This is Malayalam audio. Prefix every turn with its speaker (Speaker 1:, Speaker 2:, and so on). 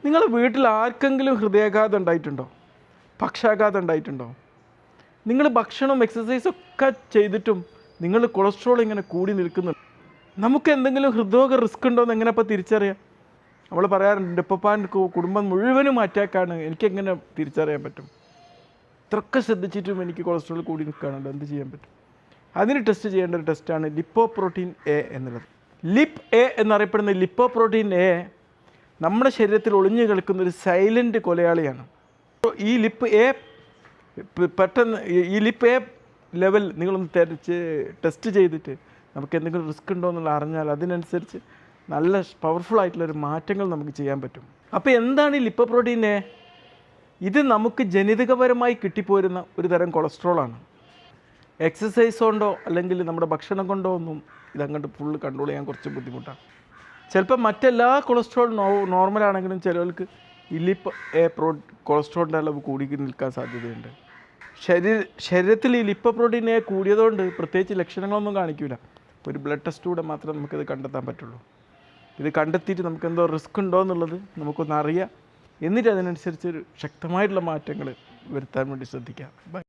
Speaker 1: നിങ്ങളുടെ വീട്ടിൽ ആർക്കെങ്കിലും ഹൃദയാഘാതം ഉണ്ടായിട്ടുണ്ടോ? പക്ഷാഘാതം ഉണ്ടായിട്ടുണ്ടോ? നിങ്ങൾ ഭക്ഷണം എക്സസൈസൊക്കെ ചെയ്തിട്ടും നിങ്ങൾ കൊളസ്ട്രോൾ ഇങ്ങനെ കൂടി നിൽക്കുന്നുണ്ട്. നമുക്ക് എന്തെങ്കിലും ഹൃദ്രോഗ റിസ്ക് ഉണ്ടോ എന്ന് എങ്ങനെ അപ്പോൾ തിരിച്ചറിയാം? നമ്മൾ പറയാറുണ്ട്, ഉപ്പപ്പാൻ്റെ കുടുംബം മുഴുവനും അറ്റാക്കാണ്, എനിക്കെങ്ങനെ തിരിച്ചറിയാൻ പറ്റും? ഇത്രയൊക്കെ ശ്രദ്ധിച്ചിട്ടും എനിക്ക് കൊളസ്ട്രോൾ കൂടി നിൽക്കുകയാണല്ലോ, എന്ത് ചെയ്യാൻ പറ്റും? അതിന് ടെസ്റ്റ് ചെയ്യേണ്ട ഒരു ടെസ്റ്റാണ് ലിപ്പോപ്രോട്ടീൻ എ എന്നുള്ളത്. ലിപ്പ് എ എന്നറിയപ്പെടുന്ന ലിപ്പോപ്രോട്ടീൻ എ നമ്മുടെ ശരീരത്തിൽ ഒളിഞ്ഞു കിടക്കുന്ന ഒരു സൈലൻറ്റ് കൊലയാളിയാണ്. ഈ ലിപ്പ് എ പെട്ടെന്ന് ഈ ലിപ്പ് എ ലെവൽ നിങ്ങളൊന്ന് ടെസ്റ്റ് ചെയ്തിട്ട് നമുക്ക് എന്തെങ്കിലും റിസ്ക് ഉണ്ടോ എന്നുള്ള അറിഞ്ഞാൽ അതിനനുസരിച്ച് നല്ല പവർഫുൾ ആയിട്ടുള്ളൊരു മാറ്റങ്ങൾ നമുക്ക് ചെയ്യാൻ പറ്റും. അപ്പോൾ എന്താണ് ഈ ലിപ്പോപ്രോട്ടീൻ എ? ഇത് നമുക്ക് ജനിതകപരമായി കിട്ടിപ്പോരുന്ന ഒരു തരം കൊളസ്ട്രോളാണ്. എക്സസൈസ് കൊണ്ടോ അല്ലെങ്കിൽ നമ്മുടെ ഭക്ഷണം കൊണ്ടോ ഒന്നും ഇതങ്ങോട്ട് ഫുള്ള് കൺട്രോൾ ചെയ്യാൻ കുറച്ച് ബുദ്ധിമുട്ടാണ്. ചിലപ്പോൾ മറ്റെല്ലാ കൊളസ്ട്രോൾ നോർമലാണെങ്കിലും ചിലർക്ക് ഈ ലിപ്പ് എ കൊളസ്ട്രോളിൻ്റെ അളവ് കൂടി നിൽക്കാൻ സാധ്യതയുണ്ട്. ശരീരത്തിൽ ഈ ലിപ്പോപ്രോട്ടീൻ എ കൂടിയതുകൊണ്ട് പ്രത്യേകിച്ച് ലക്ഷണങ്ങളൊന്നും കാണിക്കില്ല. ഒരു ബ്ലഡ് ടെസ്റ്റിലൂടെ മാത്രമേ നമുക്കിത് കണ്ടെത്താൻ പറ്റുള്ളൂ. ഇത് കണ്ടെത്തിയിട്ട് നമുക്ക് എന്തോ റിസ്ക് ഉണ്ടോ എന്നുള്ളത് നമുക്കൊന്ന് അറിയാം. എന്നിട്ട് അതിനനുസരിച്ച് ഒരു ശക്തമായിട്ടുള്ള മാറ്റങ്ങൾ വരുത്താൻ വേണ്ടി ശ്രദ്ധിക്കാം. ബൈ.